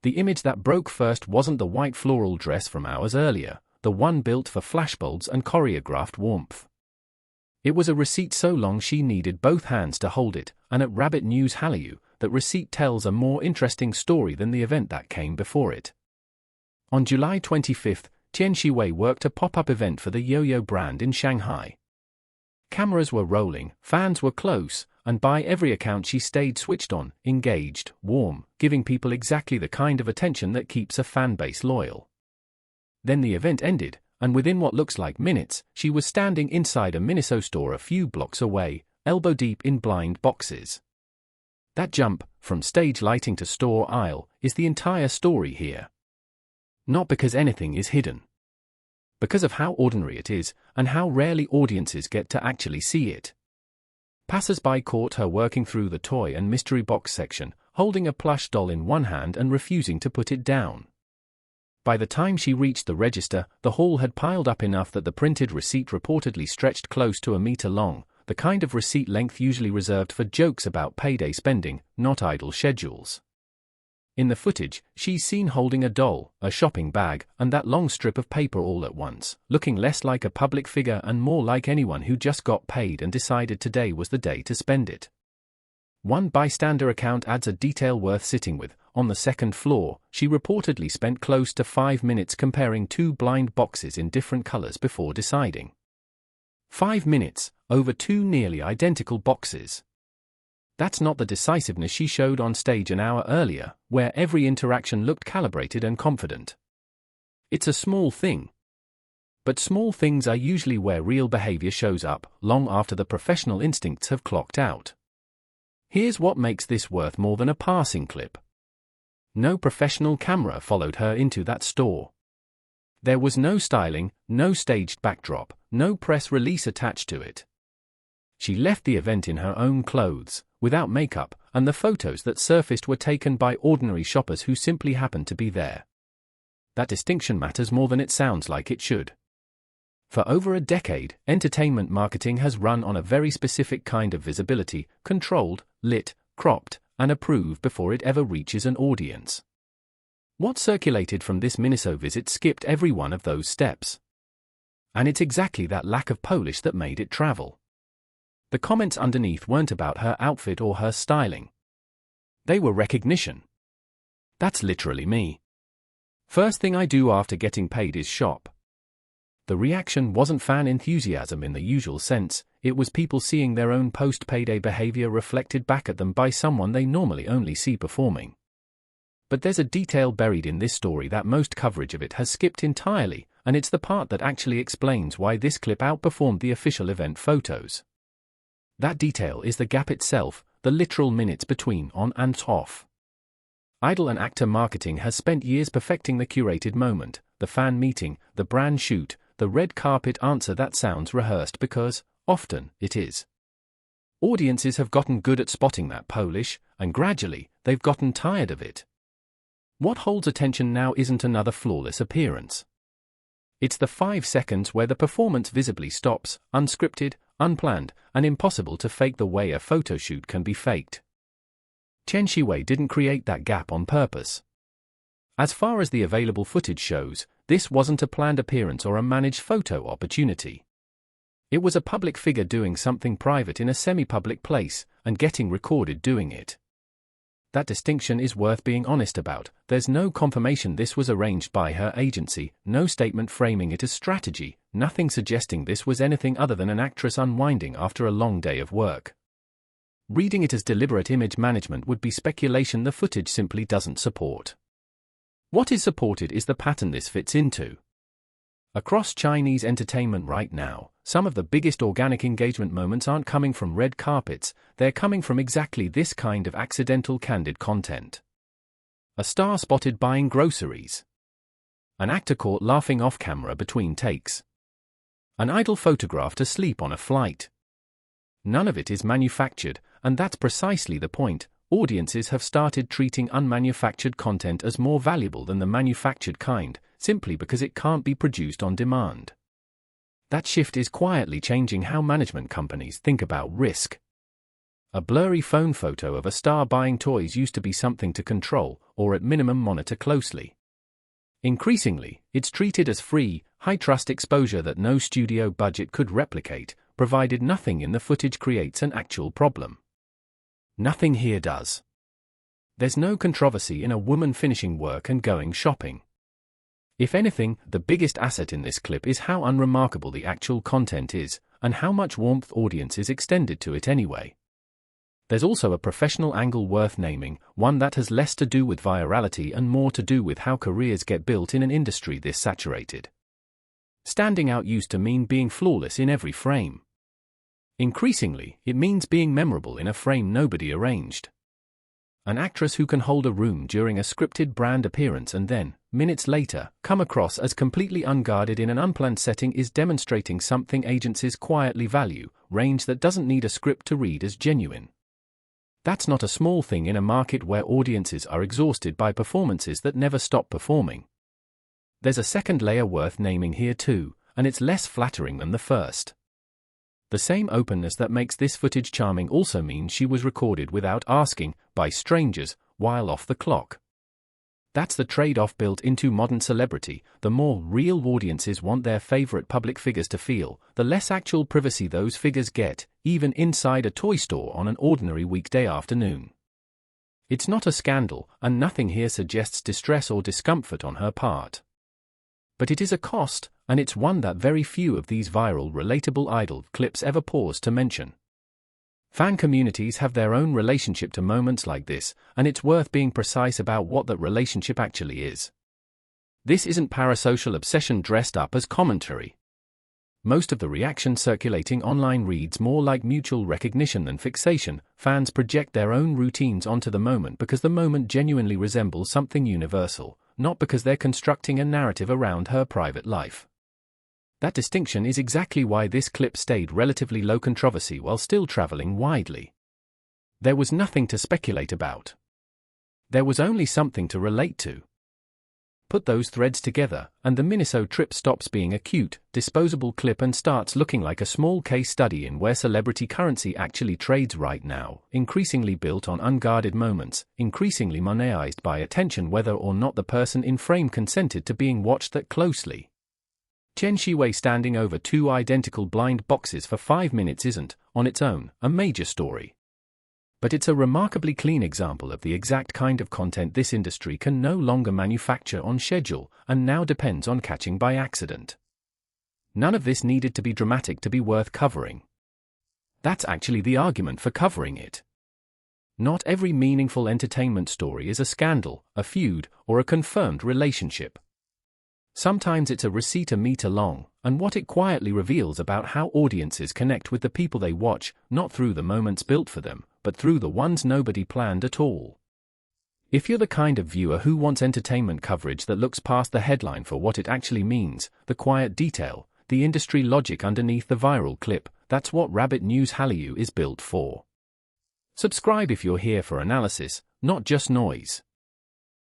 The image that broke first wasn't the white floral dress from hours earlier, the one built for flashbulbs and choreographed warmth. It was a receipt so long she needed both hands to hold it, and at Rabbit News Hallyu, that receipt tells a more interesting story than the event that came before it. On July 25, Tian Xiwei worked a pop-up event for the yo-yo brand in Shanghai. Cameras were rolling, fans were close, and by every account she stayed switched on, engaged, warm, giving people exactly the kind of attention that keeps a fan base loyal. Then the event ended, and within what looks like minutes, she was standing inside a MINISO store a few blocks away, elbow deep in blind boxes. That jump, from stage lighting to store aisle, is the entire story here. Not because anything is hidden. Because of how ordinary it is, and how rarely audiences get to actually see it. Passers-by caught her working through the toy and mystery box section, holding a plush doll in one hand and refusing to put it down. By the time she reached the register, the haul had piled up enough that the printed receipt reportedly stretched close to a meter long, the kind of receipt length usually reserved for jokes about payday spending, not idle schedules. In the footage, she's seen holding a doll, a shopping bag, and that long strip of paper all at once, looking less like a public figure and more like anyone who just got paid and decided today was the day to spend it. One bystander account adds a detail worth sitting with. On the second floor, she reportedly spent close to 5 minutes comparing two blind boxes in different colors before deciding. 5 minutes, over two nearly identical boxes. That's not the decisiveness she showed on stage an hour earlier, where every interaction looked calibrated and confident. It's a small thing. But small things are usually where real behavior shows up, long after the professional instincts have clocked out. Here's what makes this worth more than a passing clip. No professional camera followed her into that store. There was no styling, no staged backdrop, no press release attached to it. She left the event in her own clothes, without makeup, and the photos that surfaced were taken by ordinary shoppers who simply happened to be there. That distinction matters more than it sounds like it should. For over a decade, entertainment marketing has run on a very specific kind of visibility, controlled, lit, cropped, and approved before it ever reaches an audience. What circulated from this MINISO visit skipped every one of those steps. And it's exactly that lack of polish that made it travel. The comments underneath weren't about her outfit or her styling. They were recognition. That's literally me. First thing I do after getting paid is shop. The reaction wasn't fan enthusiasm in the usual sense, it was people seeing their own post-payday behavior reflected back at them by someone they normally only see performing. But there's a detail buried in this story that most coverage of it has skipped entirely, and it's the part that actually explains why this clip outperformed the official event photos. That detail is the gap itself, the literal minutes between on and off. Idol and actor marketing has spent years perfecting the curated moment, the fan meeting, the brand shoot, the red carpet answer that sounds rehearsed because, often, it is. Audiences have gotten good at spotting that polish, and gradually, they've gotten tired of it. What holds attention now isn't another flawless appearance. It's the 5 seconds where the performance visibly stops, unscripted, unplanned, and impossible to fake the way a photoshoot can be faked. Tian Xiwei didn't create that gap on purpose. As far as the available footage shows, this wasn't a planned appearance or a managed photo opportunity. It was a public figure doing something private in a semi-public place, and getting recorded doing it. That distinction is worth being honest about. There's no confirmation this was arranged by her agency, no statement framing it as strategy, nothing suggesting this was anything other than an actress unwinding after a long day of work. Reading it as deliberate image management would be speculation the footage simply doesn't support. What is supported is the pattern this fits into. Across Chinese entertainment right now, some of the biggest organic engagement moments aren't coming from red carpets, they're coming from exactly this kind of accidental candid content. A star spotted buying groceries. An actor caught laughing off camera between takes. An idol photographed asleep on a flight. None of it is manufactured, and that's precisely the point. Audiences have started treating unmanufactured content as more valuable than the manufactured kind, simply because it can't be produced on demand. That shift is quietly changing how management companies think about risk. A blurry phone photo of a star buying toys used to be something to control, or at minimum monitor closely. Increasingly, it's treated as free, high-trust exposure that no studio budget could replicate, provided nothing in the footage creates an actual problem. Nothing here does. There's no controversy in a woman finishing work and going shopping. If anything, the biggest asset in this clip is how unremarkable the actual content is, and how much warmth audience is extended to it anyway. There's also a professional angle worth naming, one that has less to do with virality and more to do with how careers get built in an industry this saturated. Standing out used to mean being flawless in every frame. Increasingly, it means being memorable in a frame nobody arranged. An actress who can hold a room during a scripted brand appearance and then, minutes later, come across as completely unguarded in an unplanned setting is demonstrating something agencies quietly value, range that doesn't need a script to read as genuine. That's not a small thing in a market where audiences are exhausted by performances that never stop performing. There's a second layer worth naming here too, and it's less flattering than the first. The same openness that makes this footage charming also means she was recorded without asking, by strangers, while off the clock. That's the trade-off built into modern celebrity. The more real audiences want their favorite public figures to feel, the less actual privacy those figures get, even inside a toy store on an ordinary weekday afternoon. It's not a scandal, and nothing here suggests distress or discomfort on her part. But it is a cost, and it's one that very few of these viral relatable idol clips ever pause to mention. Fan communities have their own relationship to moments like this, and it's worth being precise about what that relationship actually is. This isn't parasocial obsession dressed up as commentary. Most of the reaction circulating online reads more like mutual recognition than fixation. Fans project their own routines onto the moment because the moment genuinely resembles something universal, not because they're constructing a narrative around her private life. That distinction is exactly why this clip stayed relatively low controversy while still traveling widely. There was nothing to speculate about. There was only something to relate to. Put those threads together, and the MINISO trip stops being a cute, disposable clip and starts looking like a small case study in where celebrity currency actually trades right now, increasingly built on unguarded moments, increasingly monetized by attention whether or not the person in frame consented to being watched that closely. Tian Xiwei standing over two identical blind boxes for 5 minutes isn't, on its own, a major story. But it's a remarkably clean example of the exact kind of content this industry can no longer manufacture on schedule, and now depends on catching by accident. None of this needed to be dramatic to be worth covering. That's actually the argument for covering it. Not every meaningful entertainment story is a scandal, a feud, or a confirmed relationship. Sometimes it's a receipt a meter long, and what it quietly reveals about how audiences connect with the people they watch, not through the moments built for them, but through the ones nobody planned at all. If you're the kind of viewer who wants entertainment coverage that looks past the headline for what it actually means, the quiet detail, the industry logic underneath the viral clip, that's what Rabbit News Hallyu is built for. Subscribe if you're here for analysis, not just noise.